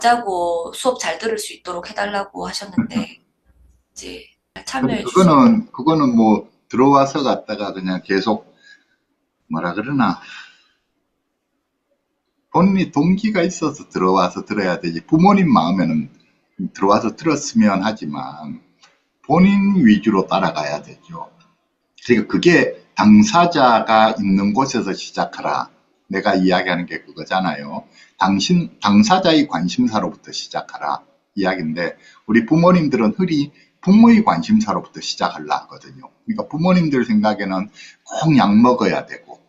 자고 수업 잘 들을 수 있도록 해달라고 하셨는데 이제 근데 참여해 주시고. 그거는 뭐 들어와서 갔다가 그냥 계속 뭐라 그러나 본인이 동기가 있어서 들어와서 들어야 되지. 부모님 마음에는 들어와서 들었으면 하지만 본인 위주로 따라가야 되죠. 그러니까 그게 당사자가 있는 곳에서 시작하라. 내가 이야기하는 게 그거잖아요. 당사자의 관심사로부터 시작하라. 이야기인데, 우리 부모님들은 흔히 부모의 관심사로부터 시작하려 하거든요. 그러니까 부모님들 생각에는 꼭 약 먹어야 되고,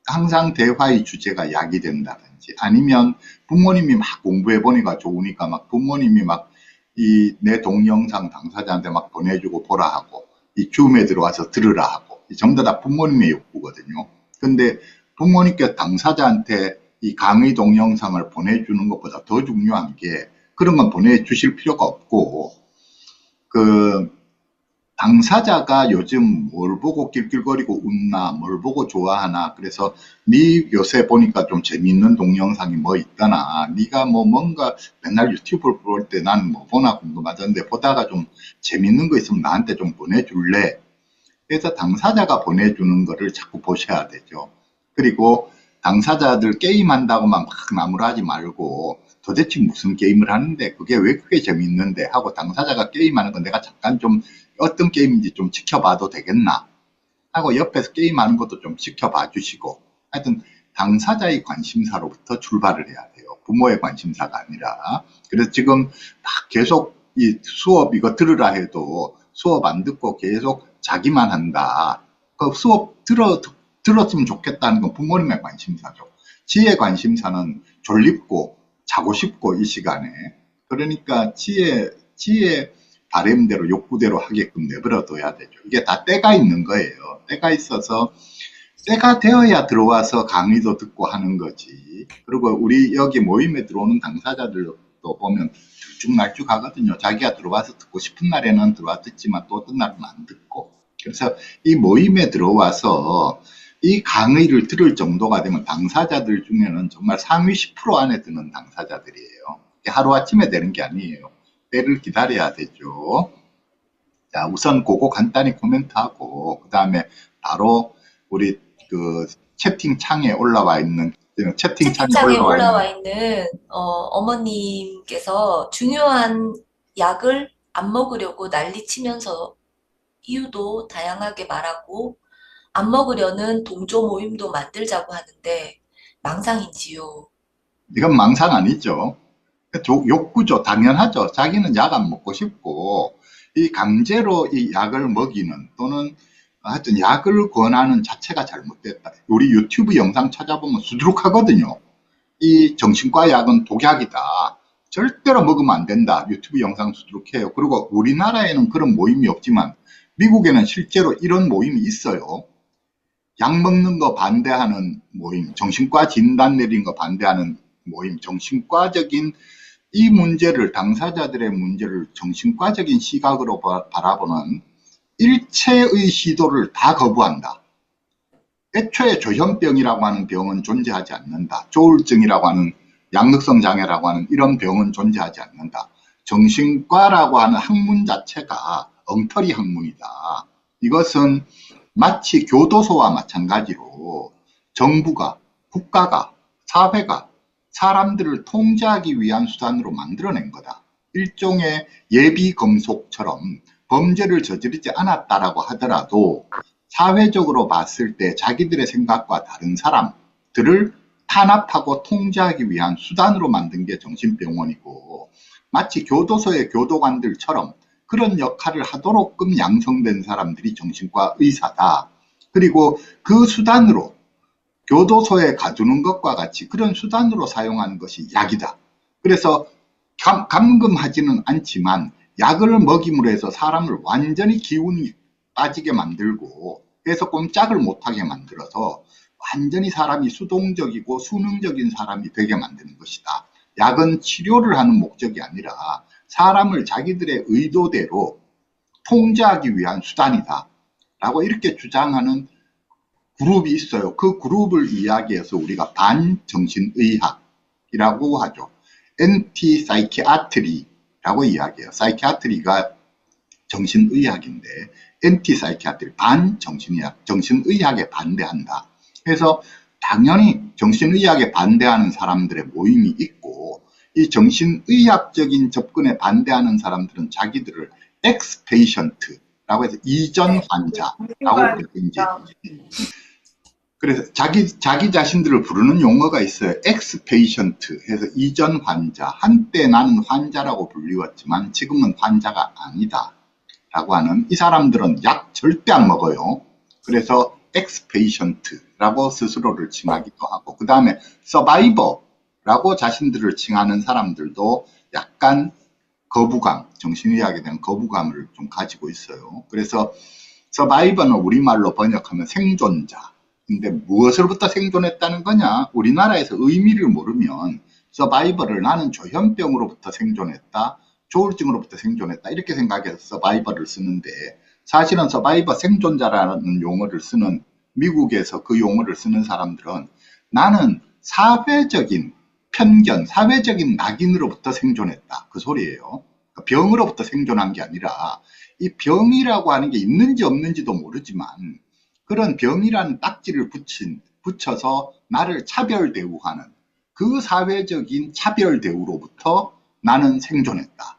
항상 대화의 주제가 약이 된다든지, 아니면 부모님이 막 공부해 보니까 좋으니까 막 부모님이 막 이 내 동영상 당사자한테 막 보내주고 보라 하고, 이 줌에 들어와서 들으라 하고, 전부 다 부모님의 욕구거든요. 근데 부모님께 당사자한테 이 강의 동영상을 보내주는 것보다 더 중요한 게 그런 건 보내주실 필요가 없고, 그 당사자가 요즘 뭘 보고 낄낄거리고 웃나, 뭘 보고 좋아하나, 그래서 네 요새 보니까 좀 재미있는 동영상이 뭐 있다나, 네가 뭐 뭔가 맨날 유튜브를 볼 때 난 뭐 보나 궁금하던데 보다가 좀 재밌는 거 있으면 나한테 좀 보내줄래? 그래서 당사자가 보내주는 거를 자꾸 보셔야 되죠. 그리고 당사자들 게임한다고만 막 나무라지 말고 도대체 무슨 게임을 하는데 그게 왜 그게 재밌는데 하고 당사자가 게임하는 거 내가 잠깐 좀 어떤 게임인지 좀 지켜봐도 되겠나 하고 옆에서 게임하는 것도 좀 지켜봐 주시고 하여튼 당사자의 관심사로부터 출발을 해야 돼요. 부모의 관심사가 아니라. 그래서 지금 막 계속 이 수업 이거 들으라 해도 수업 안 듣고 계속 자기만 한다. 그 수업 들었으면 좋겠다는 건 부모님의 관심사죠. 지의 관심사는 졸립고 자고 싶고 이 시간에. 그러니까 지의 바램대로 욕구대로 하게끔 내버려둬야 되죠. 이게 다 때가 있는 거예요. 때가 있어서 때가 되어야 들어와서 강의도 듣고 하는 거지. 그리고 우리 여기 모임에 들어오는 당사자들도 보면 들쭉날쭉 하거든요. 자기가 들어와서 듣고 싶은 날에는 들어와 듣지만 또 어떤 날은 안 듣고. 그래서 이 모임에 들어와서 이 강의를 들을 정도가 되면 당사자들 중에는 정말 상위 10% 안에 드는 당사자들이에요. 하루아침에 되는 게 아니에요. 때를 기다려야 되죠. 자, 우선 그거 간단히 코멘트하고, 그 다음에 바로 우리 그 채팅창에 올라와 있는, 채팅창에 채팅창에 올라와 있는, 올라와 있는 어머님께서 중요한 약을 안 먹으려고 난리치면서 이유도 다양하게 말하고 안 먹으려는 동조 모임도 만들자고 하는데 망상인지요? 이건 망상 아니죠. 욕구죠. 당연하죠. 자기는 약 안 먹고 싶고, 이 강제로 이 약을 먹이는 또는 하여튼 약을 권하는 자체가 잘못됐다. 우리 유튜브 영상 찾아보면 수두룩하거든요. 이 정신과 약은 독약이다. 절대로 먹으면 안 된다. 유튜브 영상 수두룩해요. 그리고 우리나라에는 그런 모임이 없지만 미국에는 실제로 이런 모임이 있어요. 약 먹는 거 반대하는 모임, 정신과 진단 내린 거 반대하는 모임, 정신과적인 이 문제를, 당사자들의 문제를 정신과적인 시각으로 바라보는 일체의 시도를 다 거부한다. 애초에 조현병이라고 하는 병은 존재하지 않는다. 조울증이라고 하는 양극성 장애라고 하는 이런 병은 존재하지 않는다. 정신과라고 하는 학문 자체가 엉터리 학문이다. 이것은 마치 교도소와 마찬가지로 정부가, 국가가, 사회가 사람들을 통제하기 위한 수단으로 만들어낸 거다. 일종의 예비 검속처럼 범죄를 저지르지 않았다라고 하더라도 사회적으로 봤을 때 자기들의 생각과 다른 사람들을 탄압하고 통제하기 위한 수단으로 만든 게 정신병원이고, 마치 교도소의 교도관들처럼 그런 역할을 하도록끔 양성된 사람들이 정신과 의사다. 그리고 그 수단으로 교도소에 가두는 것과 같이 그런 수단으로 사용하는 것이 약이다. 그래서 감금하지는 않지만 약을 먹임으로 해서 사람을 완전히 기운이 빠지게 만들고 그래서 꼼짝을 못하게 만들어서 완전히 사람이 수동적이고 수능적인 사람이 되게 만드는 것이다. 약은 치료를 하는 목적이 아니라 사람을 자기들의 의도대로 통제하기 위한 수단이다. 라고 이렇게 주장하는 그룹이 있어요. 그 그룹을 이야기해서 우리가 반정신의학이라고 하죠. 엔티사이키아트리라고 이야기해요. 사이키아트리가 정신의학인데 엔티사이키아트리 반정신의학, 정신의학에 반대한다. 그래서 당연히 정신의학에 반대하는 사람들의 모임이 있고 이 정신의학적인 접근에 반대하는 사람들은 자기들을 엑스페이션트라고 해서 이전 환자라고 부르죠. 이제 그래서 자기 자신들을 부르는 용어가 있어요. 엑스페이션트 해서 이전 환자. 한때 나는 환자라고 불리웠지만 지금은 환자가 아니다. 라고 하는 이 사람들은 약 절대 안 먹어요. 그래서 엑스페이션트라고 스스로를 칭하기도 하고 그 다음에 서바이버라고 자신들을 칭하는 사람들도 약간 거부감, 정신의학에 대한 거부감을 좀 가지고 있어요. 그래서 서바이버는 우리말로 번역하면 생존자. 근데 무엇으로부터 생존했다는 거냐? 우리나라에서 의미를 모르면 서바이버를 나는 조현병으로부터 생존했다, 조울증으로부터 생존했다 이렇게 생각해서 서바이버를 쓰는데 사실은 서바이버 생존자라는 용어를 쓰는 미국에서 그 용어를 쓰는 사람들은 나는 사회적인 편견, 사회적인 낙인으로부터 생존했다 그 소리예요. 병으로부터 생존한 게 아니라 이 병이라고 하는 게 있는지 없는지도 모르지만 그런 병이라는 딱지를 붙여서 나를 차별 대우하는 그 사회적인 차별 대우로부터 나는 생존했다.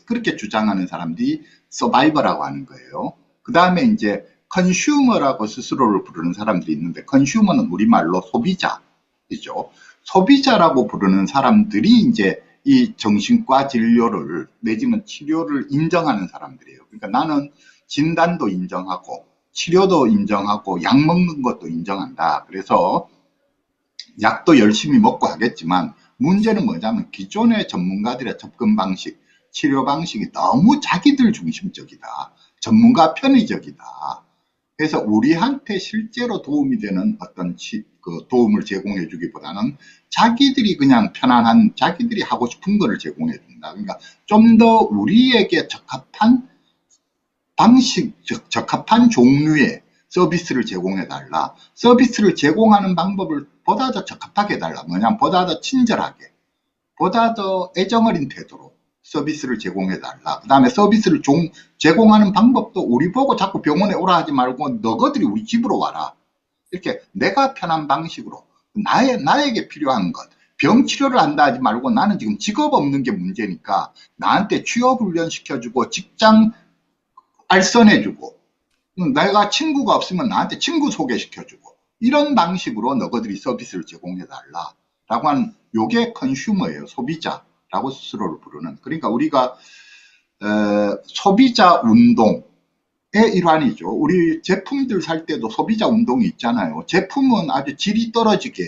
그렇게 주장하는 사람들이 서바이버라고 하는 거예요. 그 다음에 이제 컨슈머라고 스스로를 부르는 사람들이 있는데 컨슈머는 우리말로 소비자이죠. 소비자라고 부르는 사람들이 이제 이 정신과 진료를 내지는 치료를 인정하는 사람들이에요. 그러니까 나는 진단도 인정하고 치료도 인정하고 약 먹는 것도 인정한다. 그래서 약도 열심히 먹고 하겠지만 문제는 뭐냐면 기존의 전문가들의 접근 방식, 치료 방식이 너무 자기들 중심적이다. 전문가 편의적이다. 그래서 우리한테 실제로 도움이 되는 어떤 그 도움을 제공해 주기보다는 자기들이 그냥 편안한 자기들이 하고 싶은 거를 제공해 준다. 그러니까 좀 더 우리에게 적합한 방식, 적합한 종류의 서비스를 제공해 달라. 서비스를 제공하는 방법을 보다 더 적합하게 해달라. 뭐냐면 보다 더 친절하게, 보다 더 애정어린 태도로 서비스를 제공해 달라. 그 다음에 서비스를 제공하는 방법도 우리 보고 자꾸 병원에 오라 하지 말고 너희들이 우리 집으로 와라. 이렇게 내가 편한 방식으로 나에게 필요한 것. 병 치료를 한다 하지 말고 나는 지금 직업 없는 게 문제니까 나한테 취업 훈련 시켜주고 직장 알선해주고 내가 친구가 없으면 나한테 친구 소개시켜주고 이런 방식으로 너희들이 서비스를 제공해달라 라고 하는 요게 컨슈머예요. 소비자라고 스스로를 부르는. 그러니까 우리가 소비자 운동의 일환이죠. 우리 제품들 살 때도 소비자 운동이 있잖아요. 제품은 아주 질이 떨어지게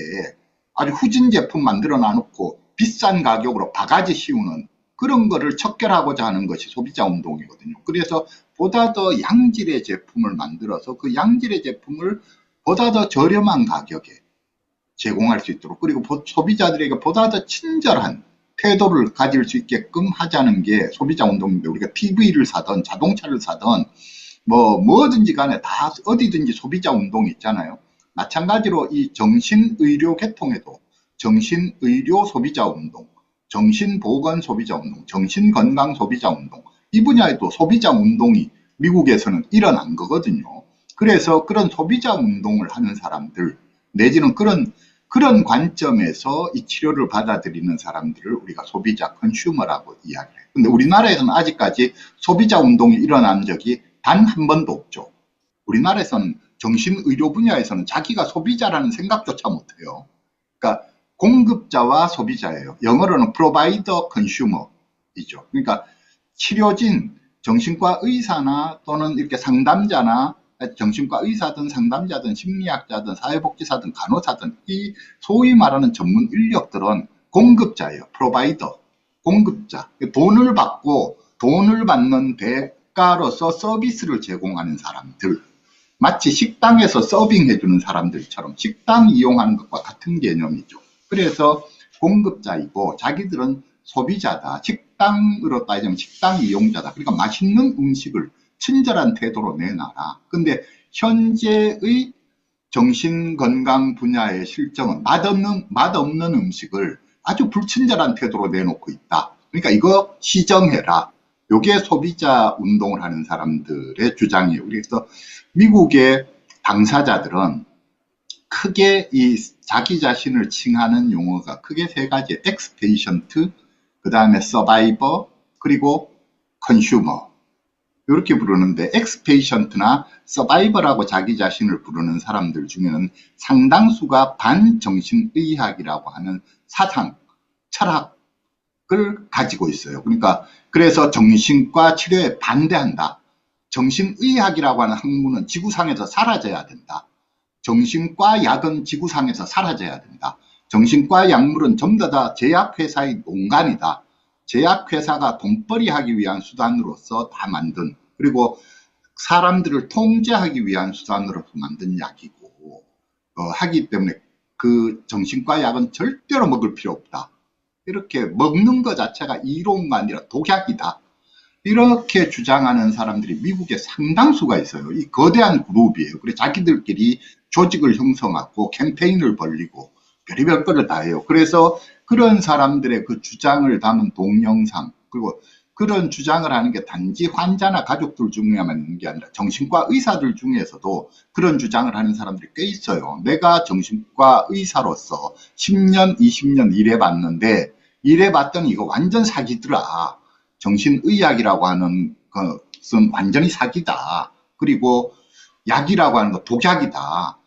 아주 후진 제품 만들어 놔놓고 비싼 가격으로 바가지 씌우는 그런 거를 척결하고자 하는 것이 소비자 운동이거든요. 그래서 보다 더 양질의 제품을 만들어서 그 양질의 제품을 보다 더 저렴한 가격에 제공할 수 있도록 그리고 소비자들에게 보다 더 친절한 태도를 가질 수 있게끔 하자는 게 소비자 운동인데 우리가 TV를 사든 자동차를 사든 뭐든지 간에 다 어디든지 소비자 운동이 있잖아요. 마찬가지로 이 정신의료 계통에도 정신의료 소비자 운동, 정신보건 소비자 운동, 정신건강 소비자 운동 이 분야에도 소비자 운동이 미국에서는 일어난 거거든요. 그래서 그런 소비자 운동을 하는 사람들 내지는 그런 관점에서 이 치료를 받아들이는 사람들을 우리가 소비자 컨슈머라고 이야기를 해요. 근데 우리나라에서는 아직까지 소비자 운동이 일어난 적이 단 한 번도 없죠. 우리나라에서는 정신의료 분야에서는 자기가 소비자라는 생각조차 못해요. 그러니까 공급자와 소비자예요. 영어로는 provider consumer이죠. 그러니까 치료진, 정신과 의사나 또는 이렇게 상담자나 정신과 의사든 상담자든 심리학자든 사회복지사든 간호사든 이 소위 말하는 전문 인력들은 공급자예요. 프로바이더, 공급자. 돈을 받고 돈을 받는 대가로서 서비스를 제공하는 사람들. 마치 식당에서 서빙해주는 사람들처럼 식당 이용하는 것과 같은 개념이죠. 그래서 공급자이고 자기들은 소비자다. 식당으로 따지면 식당 이용자다. 그러니까 맛있는 음식을 친절한 태도로 내놔라. 근데 현재의 정신건강 분야의 실정은 맛없는 음식을 아주 불친절한 태도로 내놓고 있다. 그러니까 이거 시정해라. 요게 소비자 운동을 하는 사람들의 주장이에요. 그래서 미국의 당사자들은 크게 이 자기 자신을 칭하는 용어가 크게 세 가지, 엑스페이션트, 그 다음에 서바이버, 그리고 컨슈머. 이렇게 부르는데, 엑스페이션트나 서바이버라고 자기 자신을 부르는 사람들 중에는 상당수가 반정신의학이라고 하는 사상, 철학을 가지고 있어요. 그러니까 그래서 정신과 치료에 반대한다. 정신의학이라고 하는 학문은 지구상에서 사라져야 된다. 정신과 약은 지구상에서 사라져야 된다. 정신과 약물은 전부 다 제약회사의 농간이다. 제약회사가 돈벌이 하기 위한 수단으로서 다 만든, 그리고 사람들을 통제하기 위한 수단으로서 만든 약이고, 하기 때문에 그 정신과 약은 절대로 먹을 필요 없다. 이렇게 먹는 것 자체가 이로운가 아니라 독약이다. 이렇게 주장하는 사람들이 미국에 상당수가 있어요. 이 거대한 그룹이에요. 그래서 자기들끼리 조직을 형성하고 캠페인을 벌리고 별의별 거를 다 해요. 그래서 그런 사람들의 그 주장을 담은 동영상, 그리고 그런 주장을 하는 게 단지 환자나 가족들 중에만 있는 게 아니라 정신과 의사들 중에서도 그런 주장을 하는 사람들이 꽤 있어요. 내가 정신과 의사로서 10년, 20년 일해봤는데, 일해봤더니 이거 완전 사기더라. 정신의학이라고 하는 것은 완전히 사기다. 그리고 약이라고 하는 거 독약이다.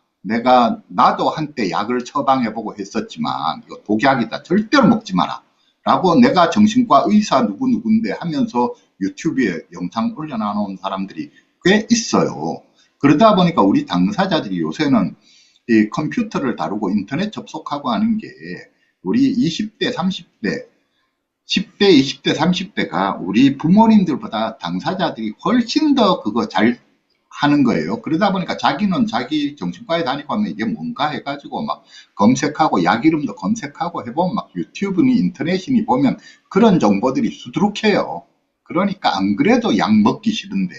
나도 한때 약을 처방해보고 했었지만 이거 독약이다. 절대로 먹지 마라. 라고 내가 정신과 의사 누구누구인데 하면서 유튜브에 영상 올려놔놓은 사람들이 꽤 있어요. 그러다 보니까 우리 당사자들이 요새는 이 컴퓨터를 다루고 인터넷 접속하고 하는 게 우리 20대, 30대, 10대, 20대, 30대가 우리 부모님들보다 당사자들이 훨씬 더 그거 잘 하는 거예요. 그러다 보니까 자기는 자기 정신과에 다니고 하면 이게 뭔가 해가지고 막 검색하고 약 이름도 검색하고 해보면 막 유튜브니 인터넷이니 보면 그런 정보들이 수두룩해요. 그러니까 안 그래도 약 먹기 싫은데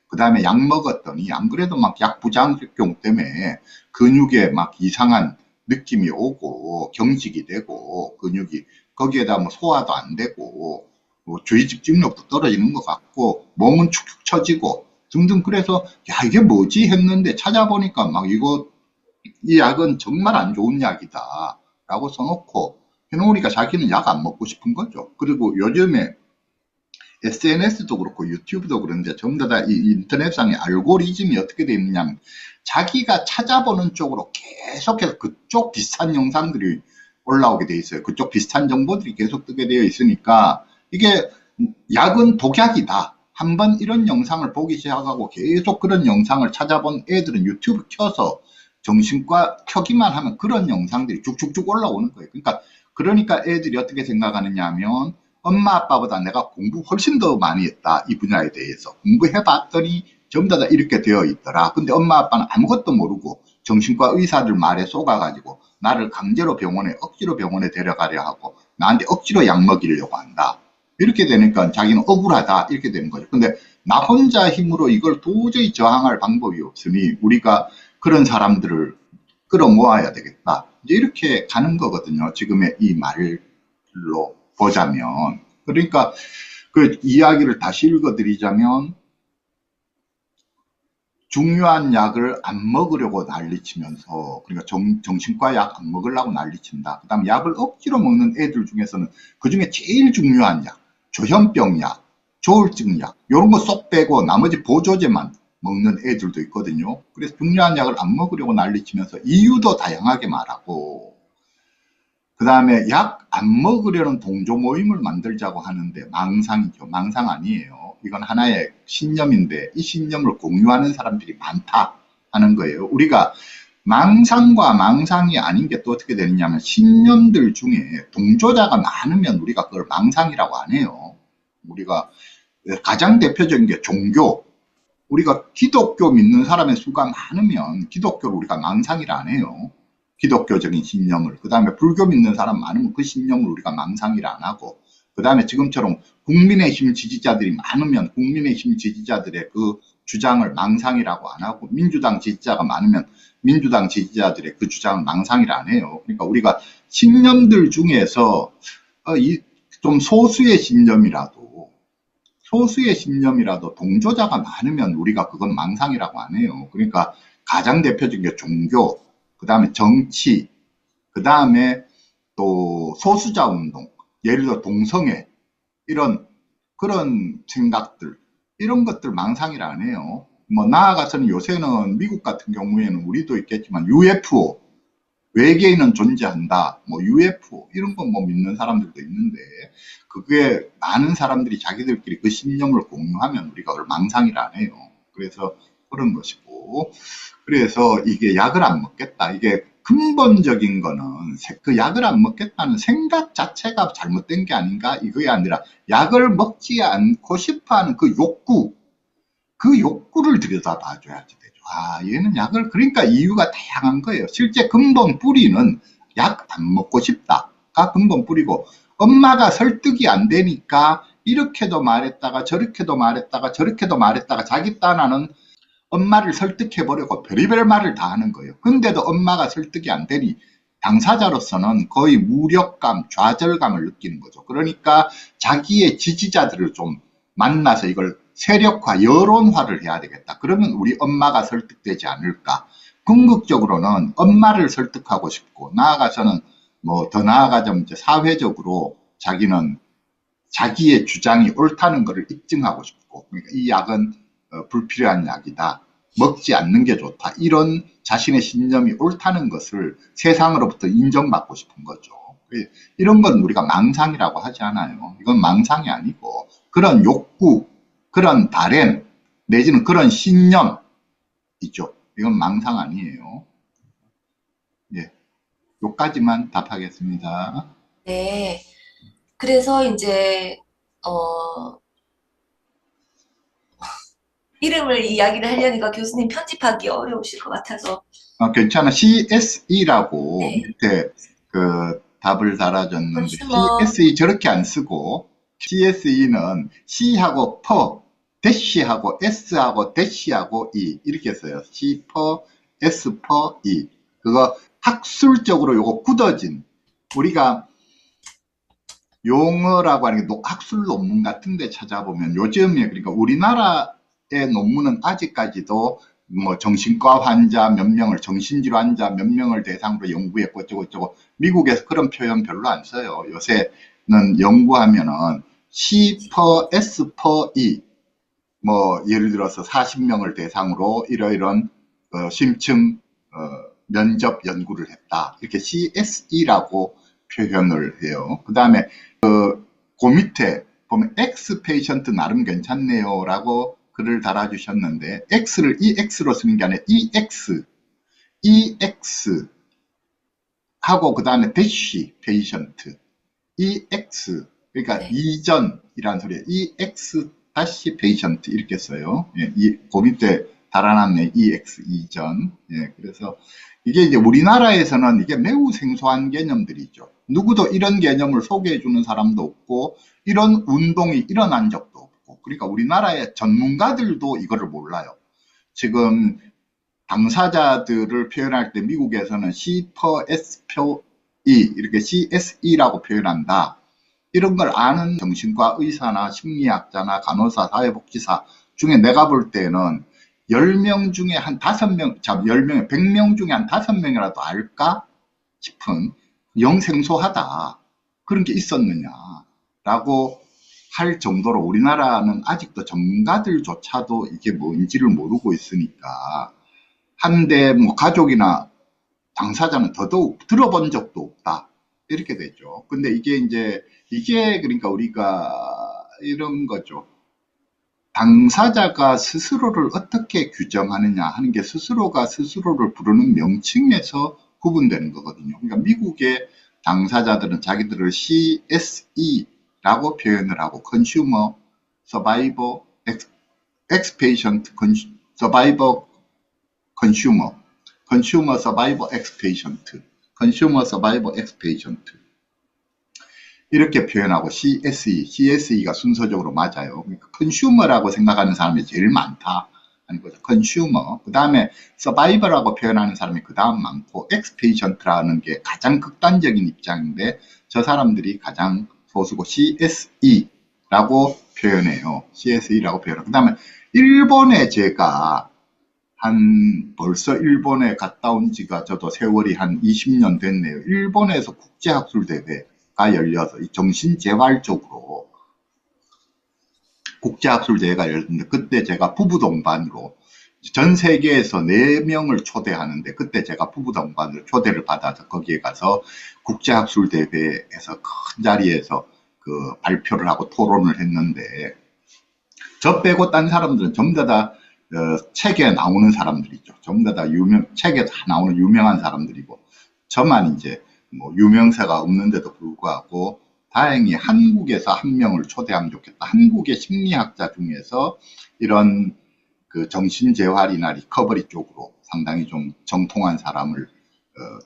그 다음에 약 먹었더니 안 그래도 막 약 부작용 때문에 근육에 막 이상한 느낌이 오고 경직이 되고 근육이 거기에다 뭐 소화도 안 되고 뭐 주의 집중력도 떨어지는 것 같고 몸은 축축 처지고 등등. 그래서 야 이게 뭐지 했는데 찾아보니까 막 이 약은 정말 안 좋은 약이다 라고 써놓고 해놓으니까 자기는 약 안 먹고 싶은 거죠. 그리고 요즘에 SNS도 그렇고 유튜브도 그런데 전부 다 이 인터넷상의 알고리즘이 어떻게 되어 있느냐면 자기가 찾아보는 쪽으로 계속해서 그쪽 비슷한 영상들이 올라오게 돼 있어요. 그쪽 비슷한 정보들이 계속 뜨게 되어 있으니까 이게 약은 독약이다. 한번 이런 영상을 보기 시작하고 계속 그런 영상을 찾아본 애들은 유튜브 켜서 정신과 켜기만 하면 그런 영상들이 쭉쭉쭉 올라오는 거예요. 그러니까 애들이 어떻게 생각하느냐 하면 엄마 아빠보다 내가 공부 훨씬 더 많이 했다. 이 분야에 대해서. 공부해봤더니 전부 다 이렇게 되어 있더라. 근데 엄마 아빠는 아무것도 모르고 정신과 의사들 말에 속아가지고 나를 강제로 억지로 병원에 데려가려 하고 나한테 억지로 약 먹이려고 한다. 이렇게 되니까 자기는 억울하다. 이렇게 되는 거죠. 근데 나 혼자 힘으로 이걸 도저히 저항할 방법이 없으니 우리가 그런 사람들을 끌어모아야 되겠다. 이제 이렇게 가는 거거든요. 지금의 이 말로 보자면. 그러니까 그 이야기를 다시 읽어드리자면 중요한 약을 안 먹으려고 난리치면서, 그러니까 정신과 약 안 먹으려고 난리친다. 그 다음 약을 억지로 먹는 애들 중에서는 그 중에 제일 중요한 약, 조현병 약, 조울증 약, 요런 거 쏙 빼고 나머지 보조제만 먹는 애들도 있거든요. 그래서 중요한 약을 안 먹으려고 난리치면서 이유도 다양하게 말하고, 그 다음에 약 안 먹으려는 동조 모임을 만들자고 하는데 망상이죠. 망상 아니에요. 이건 하나의 신념인데 이 신념을 공유하는 사람들이 많다 하는 거예요. 우리가 망상과 망상이 아닌 게 또 어떻게 되느냐면 신념들 중에 동조자가 많으면 우리가 그걸 망상이라고 안 해요. 우리가 가장 대표적인 게 종교. 우리가 기독교 믿는 사람의 수가 많으면 기독교를 우리가 망상이라 안 해요. 기독교적인 신념을. 그 다음에 불교 믿는 사람 많으면 그 신념을 우리가 망상이라 안 하고, 그 다음에 지금처럼 국민의힘 지지자들이 많으면 국민의힘 지지자들의 그 주장을 망상이라고 안 하고, 민주당 지지자가 많으면 민주당 지지자들의 그 주장을 망상이라 안 해요. 그러니까 우리가 신념들 중에서 좀 소수의 신념이라도 동조자가 많으면 우리가 그건 망상이라고 안 해요. 그러니까 가장 대표적인 게 종교, 그 다음에 정치, 그 다음에 또 소수자 운동, 예를 들어 동성애, 이런 그런 생각들, 이런 것들 망상이라 안 해요. 뭐 나아가서는 요새는 미국 같은 경우에는 우리도 있겠지만 UFO, 외계인은 존재한다, 뭐 UFO 이런 거 뭐 믿는 사람들도 있는데, 그게 많은 사람들이 자기들끼리 그 신념을 공유하면 우리가 그걸 망상이라 안 해요. 그래서 그런 것이고, 그래서 이게 약을 안 먹겠다, 이게 근본적인 거는 그 약을 안 먹겠다는 생각 자체가 잘못된 게 아닌가, 이거야 아니라 약을 먹지 않고 싶어하는 그 욕구를 들여다봐 줘야지 되죠. 아, 얘는 약을, 그러니까 이유가 다양한 거예요. 실제 근본 뿌리는 약 안 먹고 싶다가 근본 뿌리고, 엄마가 설득이 안 되니까 이렇게도 말했다가 저렇게도 말했다가 저렇게도 말했다가 자기 딴하는 엄마를 설득해 보려고 별의별 말을 다 하는 거예요. 근데도 엄마가 설득이 안 되니 당사자로서는 거의 무력감, 좌절감을 느끼는 거죠. 그러니까 자기의 지지자들을 좀 만나서 이걸 세력화, 여론화를 해야 되겠다. 그러면 우리 엄마가 설득되지 않을까. 궁극적으로는 엄마를 설득하고 싶고, 나아가서는 뭐 더 나아가자면 이제 사회적으로 자기는 자기의 주장이 옳다는 것을 입증하고 싶고, 그러니까 이 약은 불필요한 약이다, 먹지 않는 게 좋다, 이런 자신의 신념이 옳다는 것을 세상으로부터 인정받고 싶은 거죠. 이런 건 우리가 망상이라고 하지 않아요. 이건 망상이 아니고 그런 욕구, 그런 바램, 내지는 그런 신념이죠. 이건 망상 아니에요. 예, 요까지만 답하겠습니다. 네. 그래서 이제, 어, 이름을 이야기를 하려니까 교수님 편집하기 어려우실 것 같아서. 괜찮아. CSE라고 네. 밑에 그 답을 달아줬는데, 컨슈머, CSE 저렇게 안 쓰고, CSE는 C하고 퍼, 대시하고 S하고 대시하고 E 이렇게 써요. C 퍼, S 퍼, E. 그거 학술적으로 요거 굳어진, 우리가 용어라고 하는 게 학술 논문 같은 데 찾아보면 요즘에, 그러니까 우리나라의 논문은 아직까지도 뭐 정신과 환자 몇 명을, 정신질환 환자 몇 명을 대상으로 연구했고 어쩌고저쩌고, 미국에서 그런 표현 별로 안 써요. 요새는 연구하면은 C per S per E, 뭐 예를 들어서 40명을 대상으로 이러이런 심층 면접 연구를 했다, 이렇게 CSE라고 표현을 해요. 그 다음에 그 밑에 보면 X 페이션트 나름 괜찮네요 라고 글을 달아주셨는데, X를 EX로 쓰는 게 아니라 EX 하고 그 다음에 대시 페이션트, EX, 그러니까 네. 이전이란 소리예요. EX 다시 페이션트 이렇게 써요. 예, 그 밑에 달아놨네. EX 이전. 예, 그래서 이게 이제 우리나라에서는 이게 매우 생소한 개념들이죠. 누구도 이런 개념을 소개해 주는 사람도 없고, 이런 운동이 일어난 적도 없고, 그러니까 우리나라의 전문가들도 이거를 몰라요. 지금 당사자들을 표현할 때 미국에서는 C per S per E, 이렇게 CSE라고 표현한다, 이런 걸 아는 정신과 의사나 심리학자나 간호사, 사회복지사 중에 내가 볼 때는 10명 중에 한 5명, 10명에 100명 중에 한 5명이라도 알까 싶은, 영생소하다, 그런 게 있었느냐라고 할 정도로 우리나라는 아직도 전문가들조차도 이게 뭔지를 모르고 있으니까, 한데 뭐 가족이나 당사자는 더더욱 들어본 적도 없다, 이렇게 되죠. 근데 이게 그러니까 우리가 이런 거죠. 당사자가 스스로를 어떻게 규정하느냐 하는 게 스스로가 스스로를 부르는 명칭에서 구분되는 거거든요. 그러니까 미국의 당사자들은 자기들을 CSE라고 표현을 하고, Consumer Survivor Expatient Survivor Consumer, Consumer Survivor Expatient, Consumer Survivor Expatient 이렇게 표현하고, CSE가 순서적으로 맞아요. 그러니까 컨슈머라고 생각하는 사람이 제일 많다. 하는 거죠. 컨슈머. 그 다음에 서바이벌이라고 표현하는 사람이 그 다음 많고, 엑스페이션트라는 게 가장 극단적인 입장인데, 저 사람들이 가장 소수고, CSE라고 표현해요. CSE라고 표현해요. 그 다음에 일본에 제가 벌써 일본에 갔다 온 지가 저도 세월이 한 20년 됐네요. 일본에서 국제학술대회가 열려서 이 정신재활 쪽으로 국제학술대회가 열렸는데, 그때 제가 부부동반으로 전 세계에서 4명을 초대하는데, 그때 제가 부부동반으로 초대를 받아서 거기에 가서 국제학술대회에서 큰 자리에서 그 발표를 하고 토론을 했는데, 저 빼고 딴 사람들은 전부 다 책에 나오는 사람들이죠. 전부 다 책에 나오는 유명한 사람들이고, 저만 이제 뭐 유명세가 없는데도 불구하고 다행히 한국에서 한 명을 초대하면 좋겠다. 한국의 심리학자 중에서 이런 그 정신재활이나 리커버리 쪽으로 상당히 좀 정통한 사람을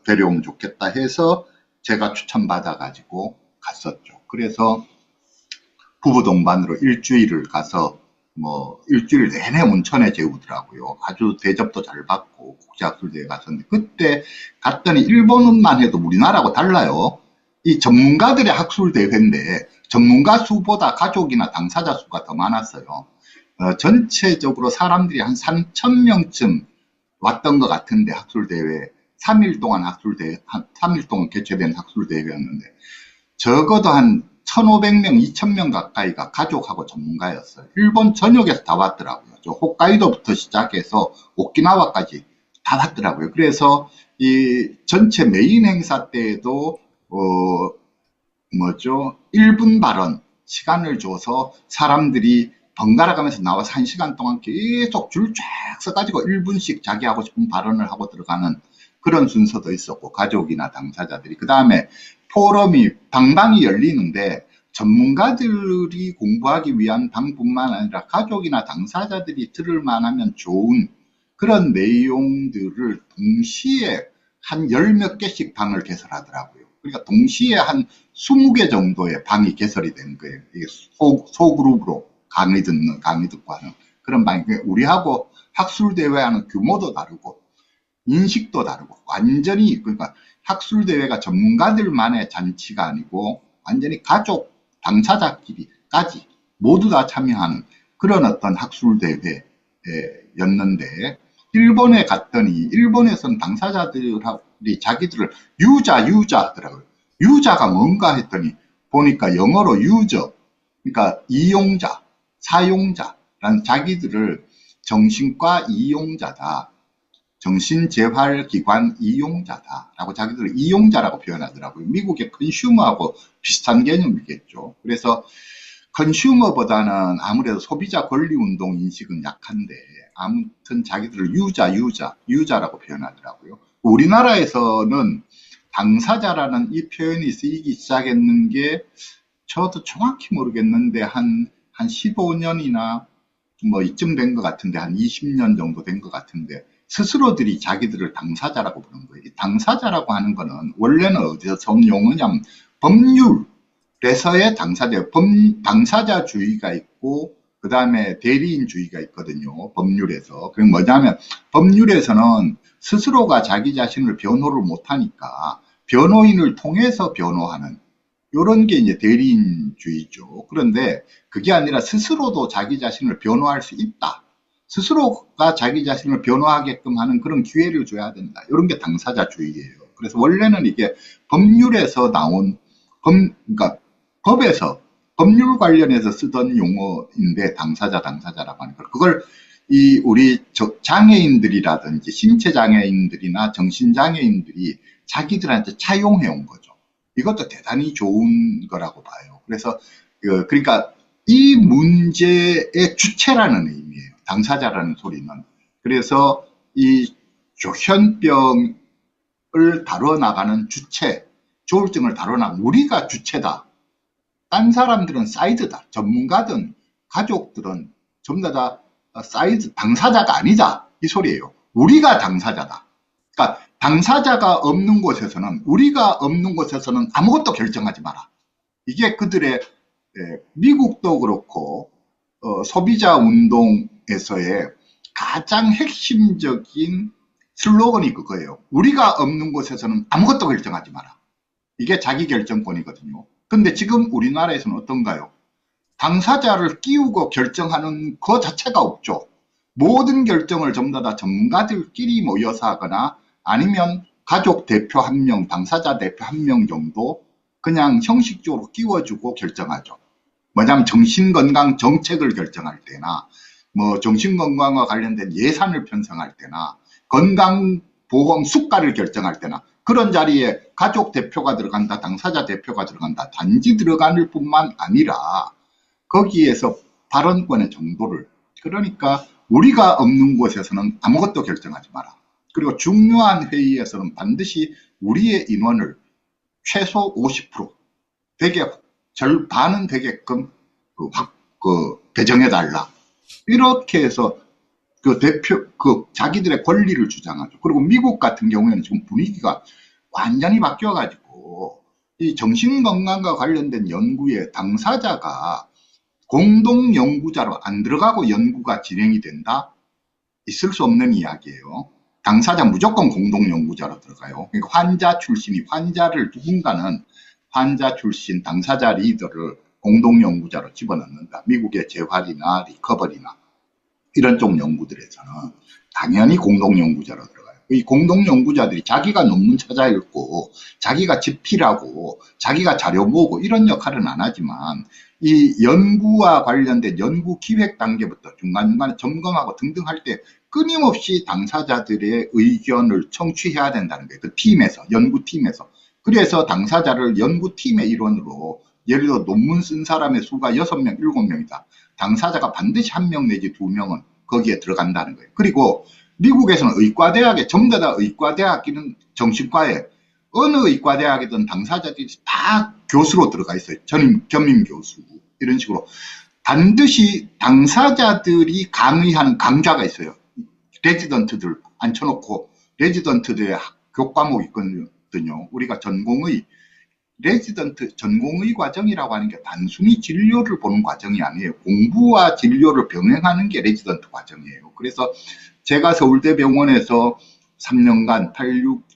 데려오면 좋겠다 해서 제가 추천받아가지고 갔었죠. 그래서 부부 동반으로 일주일을 가서 뭐 일주일 내내 온천에 재우더라고요. 아주 대접도 잘 받고 국제학술대회 갔었는데, 그때 갔더니 일본만 해도 우리나라하고 달라요. 이 전문가들의 학술대회인데 전문가 수보다 가족이나 당사자 수가 더 많았어요. 전체적으로 사람들이 한 3,000명쯤 왔던 것 같은데, 학술대회 3일 동안 한 3일 동안 개최된 학술대회였는데 적어도 한 1,500명, 2,000명 가까이가 가족하고 전문가였어요. 일본 전역에서 다 왔더라고요. 저 홋카이도부터 시작해서 오키나와까지 다 왔더라고요. 그래서 이 전체 메인 행사 때에도 1분 발언 시간을 줘서 사람들이 번갈아 가면서 나와서 1시간 동안 계속 줄 쫙 서가지고 1분씩 자기 하고 싶은 발언을 하고 들어가는 그런 순서도 있었고, 가족이나 당사자들이. 그 다음에 포럼이 방방이 열리는데 전문가들이 공부하기 위한 방뿐만 아니라 가족이나 당사자들이 들을 만하면 좋은 그런 내용들을 동시에 한 10몇 개씩 방을 개설하더라고요. 그러니까 동시에 한 20개 정도의 방이 개설이 된 거예요. 이게 소그룹으로 강의 듣고 하는 그런 방이. 우리하고 학술대회하는 규모도 다르고 인식도 다르고, 완전히, 그러니까 학술대회가 전문가들만의 잔치가 아니고 완전히 가족, 당사자끼리까지 모두 다 참여하는 그런 어떤 학술대회였는데, 일본에 갔더니 일본에서는 당사자들이 자기들을 유자 하더라고요. 유자가 뭔가 했더니 보니까 영어로 유저, 그러니까 이용자, 사용자라는, 자기들을 정신과 이용자다, 정신재활기관 이용자다라고 자기들을 이용자라고 표현하더라고요. 미국의 컨슈머하고 비슷한 개념이겠죠. 그래서 컨슈머보다는 아무래도 소비자 권리운동 인식은 약한데, 아무튼 자기들을 유자라고 표현하더라고요. 우리나라에서는 당사자라는 이 표현이 쓰이기 시작했는 게 저도 정확히 모르겠는데 한 15년이나 뭐 이쯤 된 것 같은데, 한 20년 정도 된 것 같은데, 스스로들이 자기들을 당사자라고 부르는 거예요. 이 당사자라고 하는 거는 원래는 어디서 온 용어냐면 법률에서의 당사자주의가 있고, 그 다음에 대리인주의가 있거든요. 법률에서. 그게 뭐냐면, 법률에서는 스스로가 자기 자신을 변호를 못하니까 변호인을 통해서 변호하는, 요런 게 이제 대리인주의죠. 그런데 그게 아니라 스스로도 자기 자신을 변호할 수 있다, 스스로가 자기 자신을 변호하게끔 하는 그런 기회를 줘야 된다, 이런 게 당사자주의예요. 그래서 원래는 이게 법률에서 나온, 그러니까 법에서, 법률 관련해서 쓰던 용어인데, 당사자라고 하니까 그걸 우리 장애인들이라든지 신체장애인들이나 정신장애인들이 자기들한테 차용해 온 거죠. 이것도 대단히 좋은 거라고 봐요. 그래서 그러니까 이 문제의 주체라는 의미예요, 당사자라는 소리는. 그래서 이 조현병을 다뤄나가는 주체, 조울증을 다뤄나가는 우리가 주체다. 딴 사람들은 사이드다. 전문가든 가족들은 전부 다 사이드, 당사자가 아니다, 이 소리예요. 우리가 당사자다. 그러니까 당사자가 없는 곳에서는, 우리가 없는 곳에서는 아무것도 결정하지 마라. 이게 그들의, 미국도 그렇고 소비자 운동에서의 가장 핵심적인 슬로건이 그거예요. 우리가 없는 곳에서는 아무것도 결정하지 마라. 이게 자기결정권이거든요. 근데 지금 우리나라에서는 어떤가요? 당사자를 끼우고 결정하는 그 자체가 없죠. 모든 결정을 전부 다 전문가들끼리 모여서 하거나 아니면 가족 대표 한 명, 당사자 대표 한 명 정도 그냥 형식적으로 끼워주고 결정하죠. 뭐냐면 정신건강 정책을 결정할 때나 뭐 정신건강과 관련된 예산을 편성할 때나 건강보험 수가를 결정할 때나 그런 자리에 가족 대표가 들어간다, 당사자 대표가 들어간다, 단지 들어가는 뿐만 아니라 거기에서 발언권의 정도를 그러니까 우리가 없는 곳에서는 아무것도 결정하지 마라. 그리고 중요한 회의에서는 반드시 우리의 인원을 최소 50% 되게 반은 되게끔 배정해달라. 이렇게 해서 자기들의 권리를 주장하죠. 그리고 미국 같은 경우에는 지금 분위기가 완전히 바뀌어가지고 이 정신건강과 관련된 연구에 당사자가 공동 연구자로 안 들어가고 연구가 진행이 된다? 있을 수 없는 이야기예요. 당사자 무조건 공동 연구자로 들어가요. 그러니까 환자 출신이 누군가는 환자 출신 당사자 리더를 공동 연구자로 집어넣는다. 미국의 재활이나 리커버리나 이런 쪽 연구들에서는 당연히 공동 연구자로 들어가요. 이 공동 연구자들이 자기가 논문 찾아 읽고 자기가 집필하고 자기가 자료 보고 이런 역할은 안 하지만 이 연구와 관련된 연구 기획 단계부터 중간중간에 점검하고 등등 할 때 끊임없이 당사자들의 의견을 청취해야 된다는 거예요. 그 팀에서, 연구팀에서. 그래서 당사자를 연구팀의 일원으로 예를 들어 논문 쓴 사람의 수가 6명, 7명이다. 당사자가 반드시 1명 내지 2명은 거기에 들어간다는 거예요. 그리고 미국에서는 의과대학에 전부 다 의과대학이는 정신과에 어느 의과대학이든 당사자들이 다 교수로 들어가 있어요. 겸임 교수 이런 식으로 반드시 당사자들이 강의하는 강좌가 있어요. 레지던트들 앉혀놓고 레지던트들의 교과목이 있거든요. 우리가 전공의 과정이라고 하는 게 단순히 진료를 보는 과정이 아니에요. 공부와 진료를 병행하는 게 레지던트 과정이에요. 그래서 제가 서울대병원에서 3년간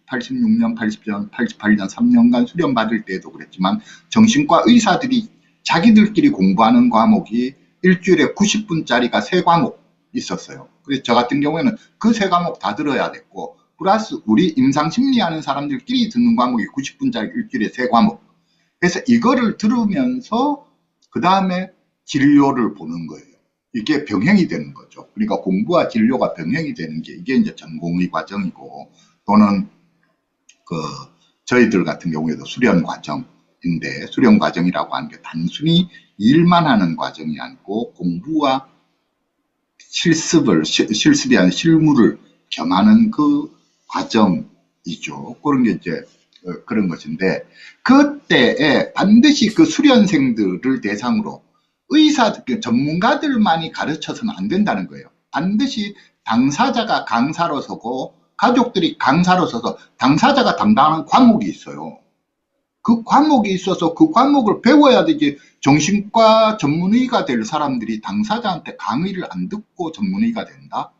86년, 80년, 88년 3년간 수련 받을 때도 그랬지만 정신과 의사들이 자기들끼리 공부하는 과목이 일주일에 90분짜리가 3과목 있었어요. 그래서 저 같은 경우에는 그 3과목 다 들어야 됐고 플러스 우리 임상심리하는 사람들끼리 듣는 과목이 90분짜리 일주일에 3과목. 그래서 이거를 들으면서 그 다음에 진료를 보는 거예요. 이게 병행이 되는 거죠. 그러니까 공부와 진료가 병행이 되는 게 이게 이제 전공의 과정이고 또는 저희들 같은 경우에도 수련 과정인데 수련 과정이라고 하는 게 단순히 일만 하는 과정이 아니고 공부와 실습이 아닌 실무를 겸하는 그 과정이죠. 그런 게 이제 그런 것인데 그때에 반드시 그 수련생들을 대상으로 전문가들만이 가르쳐서는 안 된다는 거예요. 반드시 당사자가 강사로 서고 가족들이 강사로 서서 당사자가 담당하는 과목이 있어요. 그 과목이 있어서 그 과목을 배워야 되지 정신과 전문의가 될 사람들이 당사자한테 강의를 안 듣고 전문의가 된다?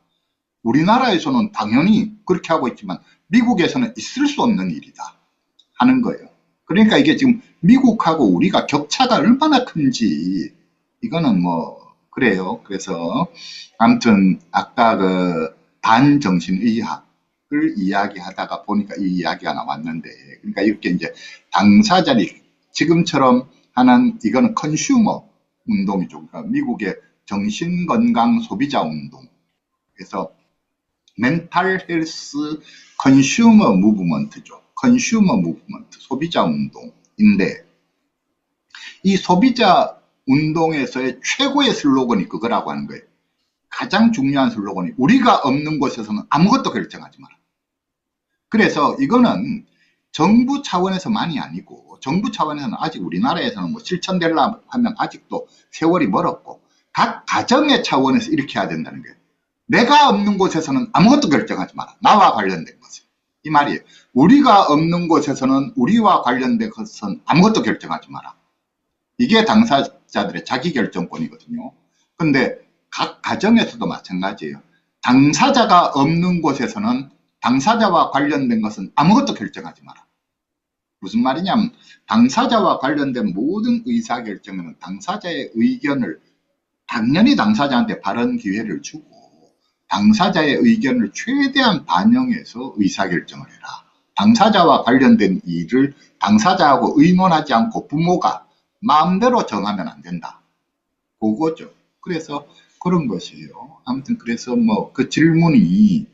우리나라에서는 당연히 그렇게 하고 있지만 미국에서는 있을 수 없는 일이다 하는 거예요. 그러니까 이게 지금 미국하고 우리가 격차가 얼마나 큰지 이거는 뭐 그래요. 그래서 아무튼 아까 그 반정신의학을 이야기하다가 보니까 이 이야기가 나왔는데 그러니까 이렇게 이제 당사자들이 지금처럼 하는 이거는 컨슈머 운동이죠. 그러니까 미국의 정신건강 소비자 운동. 그래서 멘탈 헬스 컨슈머 무브먼트죠. 컨슈머 무브먼트, 소비자 운동인데 이 소비자 운동에서의 최고의 슬로건이 그거라고 하는 거예요. 가장 중요한 슬로건이 우리가 없는 곳에서는 아무것도 결정하지 마라. 그래서 이거는 정부 차원에서만이 아니고 정부 차원에서는 아직 우리나라에서는 뭐 실천되려면 하면 아직도 세월이 멀었고 각 가정의 차원에서 이렇게 해야 된다는 거예요. 내가 없는 곳에서는 아무것도 결정하지 마라. 나와 관련된 것은. 이 말이에요. 우리가 없는 곳에서는 우리와 관련된 것은 아무것도 결정하지 마라. 이게 당사자들의 자기결정권이거든요. 근데 각 가정에서도 마찬가지예요. 당사자가 없는 곳에서는 당사자와 관련된 것은 아무것도 결정하지 마라. 무슨 말이냐면 당사자와 관련된 모든 의사결정에는 당사자의 의견을 당연히 당사자한테 발언 기회를 주고 당사자의 의견을 최대한 반영해서 의사결정을 해라. 당사자와 관련된 일을 당사자하고 의논하지 않고 부모가 마음대로 정하면 안 된다. 그거죠. 그래서 그런 것이에요. 아무튼 그래서 뭐 그 질문이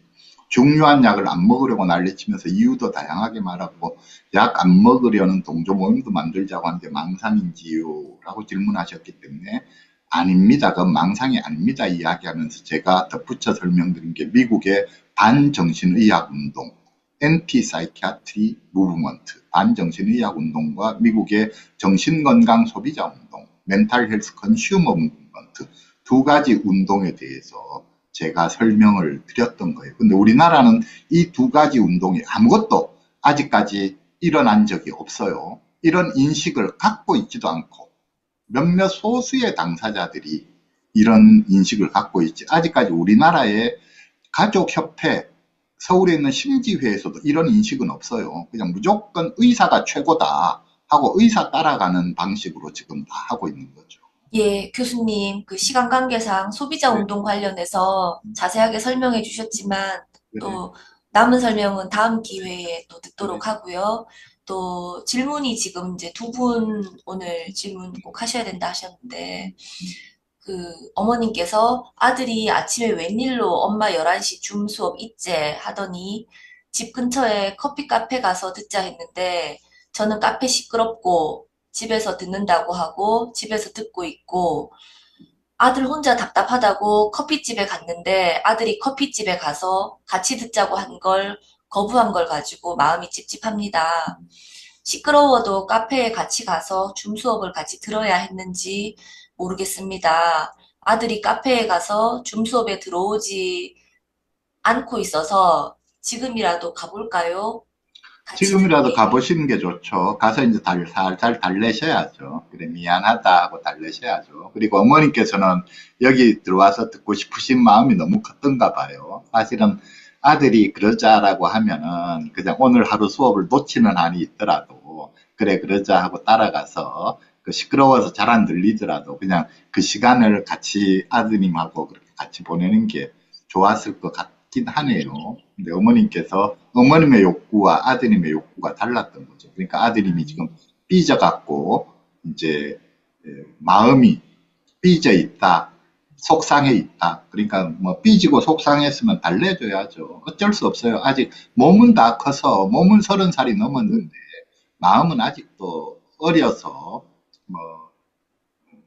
중요한 약을 안 먹으려고 난리치면서 이유도 다양하게 말하고 약 안 먹으려는 동조 모임도 만들자고 하는데 망상인지요? 라고 질문하셨기 때문에 아닙니다. 그건 망상이 아닙니다. 이야기하면서 제가 덧붙여 설명드린 게 미국의 반정신의학 운동, Anti-Psychiatry Movement, 반정신의학 운동과 미국의 정신건강 소비자 운동, Mental Health Consumer Movement 두 가지 운동에 대해서 제가 설명을 드렸던 거예요. 근데 우리나라는 이 두 가지 운동이 아무것도 아직까지 일어난 적이 없어요. 이런 인식을 갖고 있지도 않고 몇몇 소수의 당사자들이 이런 인식을 갖고 있지 아직까지 우리나라의 가족협회 서울에 있는 심지회에서도 이런 인식은 없어요. 그냥 무조건 의사가 최고다 하고 의사 따라가는 방식으로 지금 다 하고 있는 거죠. 예, 교수님, 그 시간 관계상 소비자 네, 운동 관련해서 자세하게 설명해 주셨지만, 그래, 또 남은 설명은 다음 기회에 또 그래. 듣도록 하고요. 또 질문이 지금 이제 두 분 오늘 질문 꼭 하셔야 된다 하셨는데, 그 어머님께서 아들이 아침에 웬일로 엄마 11시 줌 수업 있제 하더니 집 근처에 커피 카페 가서 듣자 했는데 저는 카페 시끄럽고 집에서 듣는다고 하고 집에서 듣고 있고 아들 혼자 답답하다고 커피집에 갔는데 아들이 커피집에 가서 같이 듣자고 한 걸 거부한 걸 가지고 마음이 찝찝합니다. 시끄러워도 카페에 같이 가서 줌 수업을 같이 들어야 했는지 모르겠습니다. 아들이 카페에 가서 줌 수업에 들어오지 않고 있어서 지금이라도 가볼까요? 같이 지금이라도 듣기. 가보시는 게 좋죠. 가서 이제 살살 달래셔야죠. 그래, 미안하다 하고 달래셔야죠. 그리고 어머님께서는 여기 들어와서 듣고 싶으신 마음이 너무 컸던가 봐요. 사실은 아들이 그러자라고 하면은 그냥 오늘 하루 수업을 놓치는 한이 있더라도 그래, 그러자 하고 따라가서 그 시끄러워서 잘 안 들리더라도 그냥 그 시간을 같이 아드님하고 그렇게 같이 보내는 게 좋았을 것 같긴 하네요. 근데 어머님께서 어머님의 욕구와 아드님의 욕구가 달랐던 거죠. 그러니까 아드님이 지금 삐져갖고 이제 마음이 삐져 있다, 속상해 있다. 그러니까 뭐 삐지고 속상했으면 달래줘야죠. 어쩔 수 없어요. 아직 몸은 다 커서 몸은 30살이 넘었는데 마음은 아직도 어려서 뭐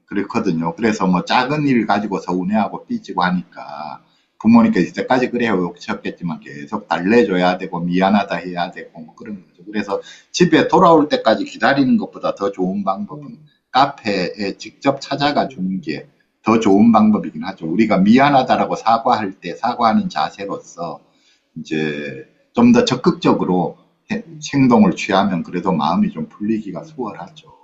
그렇거든요. 그래서 뭐 작은 일 가지고 서운해하고 삐지고 하니까 부모님께서 이때까지 그래 오셨겠지만 계속 달래줘야 되고 미안하다 해야 되고 뭐 그런 거죠. 그래서 집에 돌아올 때까지 기다리는 것보다 더 좋은 방법은 카페에 직접 찾아가 주는 게 더 좋은 방법이긴 하죠. 우리가 미안하다라고 사과할 때 사과하는 자세로서 이제 좀 더 적극적으로 행동을 취하면 그래도 마음이 좀 풀리기가 수월하죠.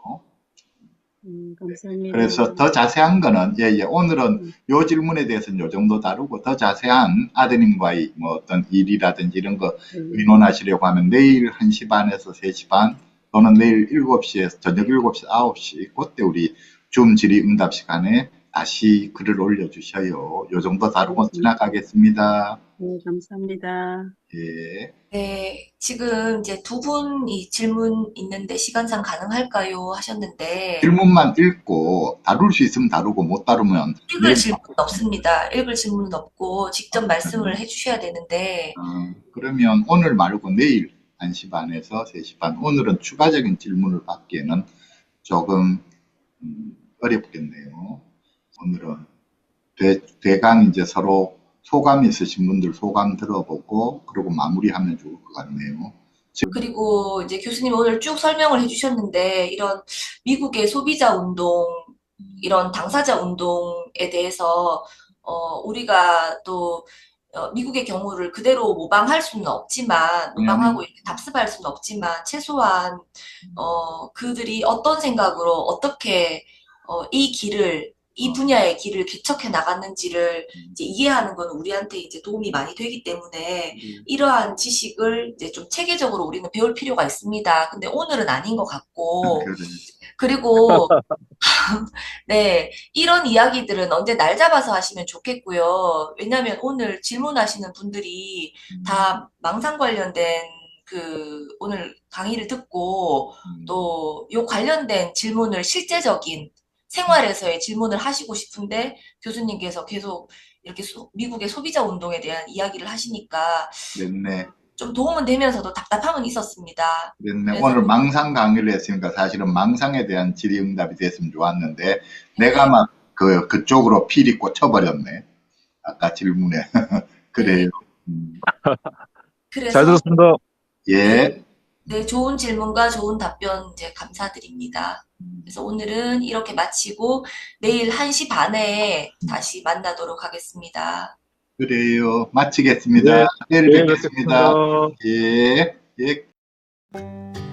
감사합니다. 그래서 더 자세한 거는 오늘은 요 질문에 대해서는 요 정도 다루고 더 자세한 아드님과의 뭐 어떤 일이라든지 이런 거 의논하시려고 하면 내일 1시 반에서 3시 반 또는 내일 7시에서 저녁 7시, 9시 그때 우리 줌 질의응답 시간에 다시 글을 올려주셔요. 요 정도 다루고 지나가겠습니다. 네, 감사합니다. 예. 네, 지금 이제 두 분이 질문 있는데 시간상 가능할까요? 하셨는데 질문만 읽고 다룰 수 있으면 다루고 못 다루면 읽을 내일 질문은 없습니다. 읽을 질문은 없고 직접 말씀을 해주셔야 되는데 그러면 오늘 말고 내일 1시 반에서 3시 반. 오늘은 추가적인 질문을 받기에는 조금 어렵겠네요. 오늘은 대강 이제 서로 소감 있으신 분들 소감 들어보고 그리고 마무리하면 좋을 것 같네요. 그리고 이제 교수님 오늘 쭉 설명을 해주셨는데 이런 미국의 소비자 운동, 이런 당사자 운동에 대해서 우리가 또 미국의 경우를 그대로 모방할 수는 없지만 모방하고 이렇게 답습할 수는 없지만 최소한 그들이 어떤 생각으로 어떻게 이 길을 이 분야의 길을 개척해 나갔는지를 이제 이해하는 건 우리한테 이제 도움이 많이 되기 때문에 이러한 지식을 이제 좀 체계적으로 우리는 배울 필요가 있습니다. 근데 오늘은 아닌 것 같고, 그래. 그리고 네, 이런 이야기들은 언제 날 잡아서 하시면 좋겠고요. 왜냐하면 오늘 질문하시는 분들이 음, 다 망상 관련된 오늘 강의를 듣고 음, 또 요 관련된 질문을 실제적인 음. 생활에서의 질문을 하시고 싶은데 교수님께서 계속 이렇게 미국의 소비자 운동에 대한 이야기를 하시니까 그랬네. 좀 도움은 되면서도 답답함은 있었습니다. 그랬네. 오늘 그래서 망상 강의를 했으니까 사실은 망상에 대한 질의응답이 됐으면 좋았는데, 내가 네, 막 그쪽으로 필이 꽂혀버렸네. 아까 질문에. 그래요. 네. 음, 잘 그래서 들었습니다. 네, 예. 네, 좋은 질문과 좋은 답변 이제 감사드립니다. 그래서 오늘은 이렇게 마치고 내일 1시 반에 다시 만나도록 하겠습니다. 그래요. 마치겠습니다. 네, 내일 내일 뵙겠습니다. 뵙겠습니다. 예. 예.